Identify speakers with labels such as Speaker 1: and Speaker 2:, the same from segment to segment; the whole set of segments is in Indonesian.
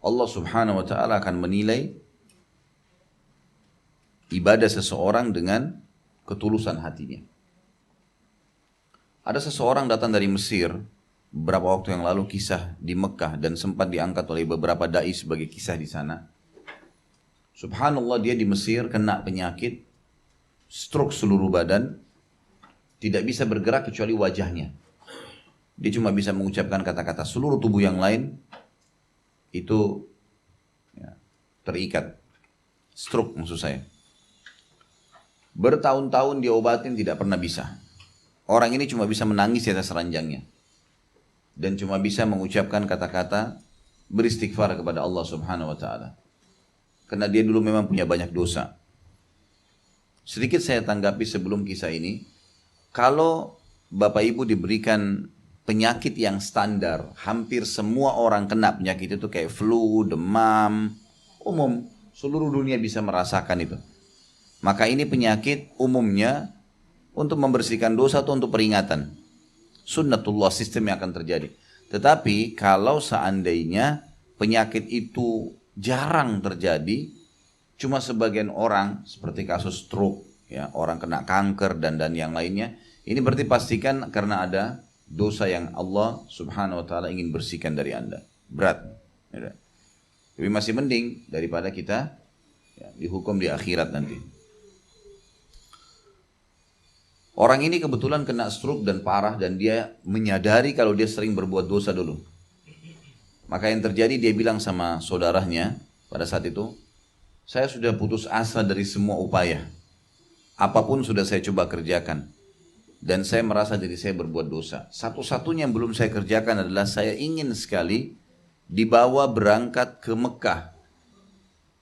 Speaker 1: Allah subhanahu wa ta'ala akan menilai ibadah seseorang dengan ketulusan hatinya. Ada seseorang datang dari Mesir beberapa waktu yang lalu, kisah di Mekah, dan sempat diangkat oleh beberapa dai sebagai kisah di sana. Subhanallah, dia di Mesir kena penyakit stroke seluruh badan, tidak bisa bergerak kecuali wajahnya. Dia cuma bisa mengucapkan kata-kata, seluruh tubuh yang lain itu ya, terikat. Stroke maksud saya. Bertahun-tahun diobatin tidak pernah bisa. Orang ini cuma bisa menangis di atas ranjangnya. Dan cuma bisa mengucapkan kata-kata beristighfar kepada Allah subhanahu wa ta'ala. Karena dia dulu memang punya banyak dosa. Sedikit saya tanggapi sebelum kisah ini. Kalau Bapak Ibu diberikan penyakit yang standar, hampir semua orang kena penyakit itu kayak flu, demam, umum. Seluruh dunia bisa merasakan itu. Maka ini penyakit umumnya untuk membersihkan dosa atau untuk peringatan. Sunnatullah, sistem yang akan terjadi. Tetapi kalau seandainya penyakit itu jarang terjadi, cuma sebagian orang seperti kasus stroke, ya, orang kena kanker dan yang lainnya, ini berarti pastikan karena ada dosa yang Allah subhanahu wa ta'ala ingin bersihkan dari Anda. Berat. Ya. Tapi masih mending daripada kita ya, dihukum di akhirat nanti. Orang ini kebetulan kena stroke dan parah, dan dia menyadari kalau dia sering berbuat dosa dulu. Maka yang terjadi, dia bilang sama saudaranya pada saat itu, saya sudah putus asa dari semua upaya. Apapun sudah saya coba kerjakan. Dan saya merasa diri saya berbuat dosa. Satu-satunya yang belum saya kerjakan adalah saya ingin sekali dibawa berangkat ke Mekah.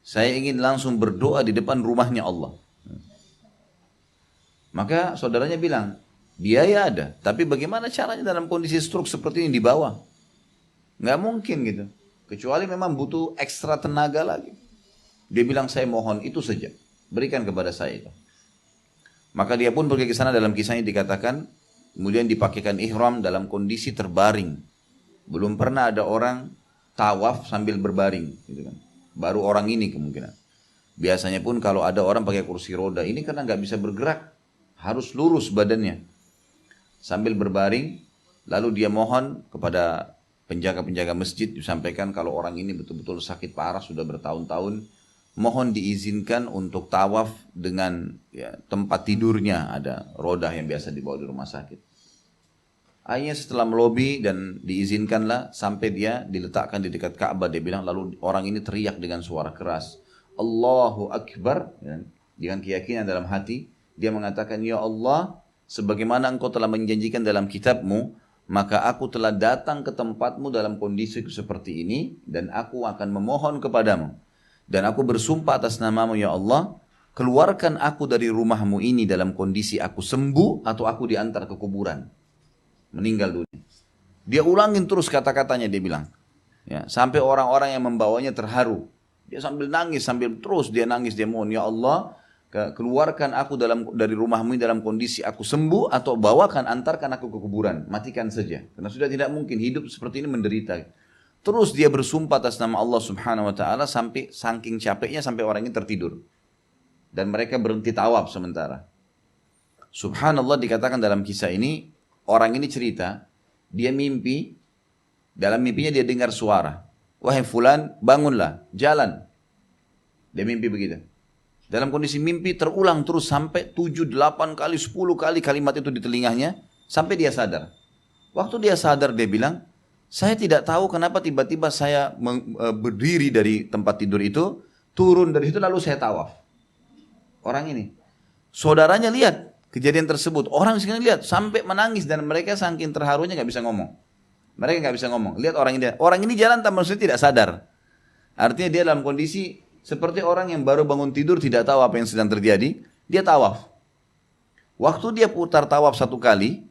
Speaker 1: Saya ingin langsung berdoa di depan rumahnya Allah. Maka saudaranya bilang, biaya ada, tapi bagaimana caranya dalam kondisi stroke seperti ini dibawa? Nggak mungkin gitu. Kecuali memang butuh ekstra tenaga lagi. Dia bilang, saya mohon itu saja, berikan kepada saya itu. Maka dia pun pergi ke sana. Dalam kisahnya dikatakan, kemudian dipakaikan ihram dalam kondisi terbaring. Belum pernah ada orang tawaf sambil berbaring, gitu kan. Baru orang ini kemungkinan. Biasanya pun kalau ada orang pakai kursi roda, ini karena nggak bisa bergerak, harus lurus badannya sambil berbaring. Lalu dia mohon kepada penjaga-penjaga masjid, disampaikan kalau orang ini betul-betul sakit parah sudah bertahun-tahun, mohon diizinkan untuk tawaf dengan ya, tempat tidurnya ada roda yang biasa dibawa di rumah sakit. Akhirnya setelah melobi dan diizinkanlah, sampai dia diletakkan di dekat Ka'bah. Dia bilang, lalu orang ini teriak dengan suara keras, Allahu Akbar, ya, dengan keyakinan dalam hati. Dia mengatakan, ya Allah, sebagaimana engkau telah menjanjikan dalam kitabmu, maka aku telah datang ke tempatmu dalam kondisi seperti ini, dan aku akan memohon kepadamu. Dan aku bersumpah atas namamu, ya Allah, keluarkan aku dari rumahmu ini dalam kondisi aku sembuh, atau aku diantar ke kuburan, meninggal dunia. Dia ulangin terus kata-katanya, dia bilang. Ya, sampai orang-orang yang membawanya terharu. Dia sambil nangis, dia nangis, dia mohon, ya Allah, keluarkan aku dari rumahmu dalam kondisi aku sembuh, atau antarkan aku ke kuburan, matikan saja, karena sudah tidak mungkin hidup seperti ini menderita. Terus dia bersumpah atas nama Allah subhanahu wa ta'ala, sampai saking capeknya sampai orang ini tertidur, dan mereka berhenti tawaf sementara. Subhanallah, dikatakan dalam kisah ini, orang ini cerita, dia mimpi, dalam mimpinya dia dengar suara, wahai fulan, bangunlah, jalan. Dia mimpi begitu. Dalam kondisi mimpi terulang terus sampai 7, 8 kali, 10 kali kalimat itu di telinganya, sampai dia sadar. Waktu dia sadar, dia bilang, saya tidak tahu kenapa tiba-tiba saya berdiri dari tempat tidur itu, turun dari situ lalu saya tawaf. Orang ini, saudaranya lihat kejadian tersebut, orang di sini lihat sampai menangis, dan mereka saking terharunya nggak bisa ngomong. Mereka nggak bisa ngomong. Lihat orang ini jalan tanpa maksudnya tidak sadar. Artinya dia dalam kondisi seperti orang yang baru bangun tidur, tidak tahu apa yang sedang terjadi, dia tawaf. Waktu dia putar tawaf satu kali,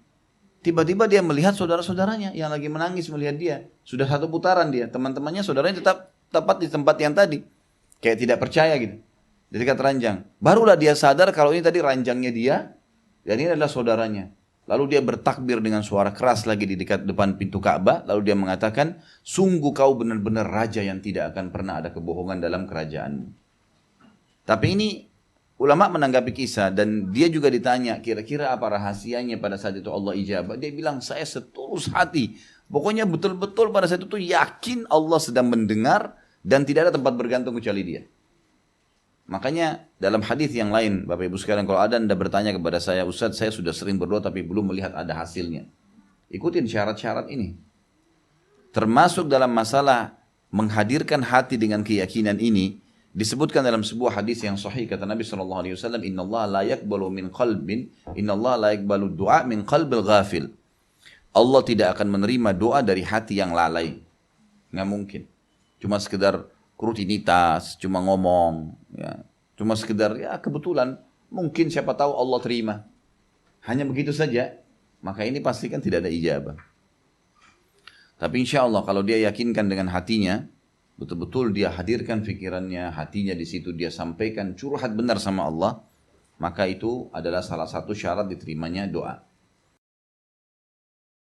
Speaker 1: tiba-tiba dia melihat saudara-saudaranya yang lagi menangis melihat dia. Sudah satu putaran dia, teman-temannya, saudaranya tetap tepat di tempat yang tadi. Kayak tidak percaya gitu. Di dekat ranjang. Barulah dia sadar kalau ini tadi ranjangnya dia, dan ini adalah saudaranya. Lalu dia bertakbir dengan suara keras lagi di depan pintu Ka'bah. Lalu dia mengatakan, sungguh kau benar-benar raja yang tidak akan pernah ada kebohongan dalam kerajaanmu. Tapi ini ulama menanggapi kisah dan dia juga ditanya, kira-kira apa rahasianya pada saat itu Allah ijabah. Dia bilang, saya setulus hati. Pokoknya betul-betul pada saat itu yakin Allah sedang mendengar dan tidak ada tempat bergantung kecuali dia. Makanya dalam hadis yang lain, Bapak Ibu sekalian, kalau ada Anda bertanya kepada saya, Ustaz, saya sudah sering berdoa tapi belum melihat ada hasilnya. Ikutin syarat-syarat ini. Termasuk dalam masalah menghadirkan hati dengan keyakinan ini, disebutkan dalam sebuah hadis yang sahih, kata Nabi SAW, Inna Allah la yakbalu min qalbin, Inna Allah la yakbalu du'a min qalbil ghafil. Allah tidak akan menerima doa dari hati yang lalai. Nggak mungkin. Cuma sekedar rutinitas, cuma ngomong, ya, cuma sekedar ya kebetulan, mungkin siapa tahu Allah terima. Hanya begitu saja, maka ini pastikan tidak ada ijabah. Tapi insya Allah kalau dia yakinkan dengan hatinya, betul-betul dia hadirkan fikirannya, hatinya di situ dia sampaikan curhat benar sama Allah, maka itu adalah salah satu syarat diterimanya doa.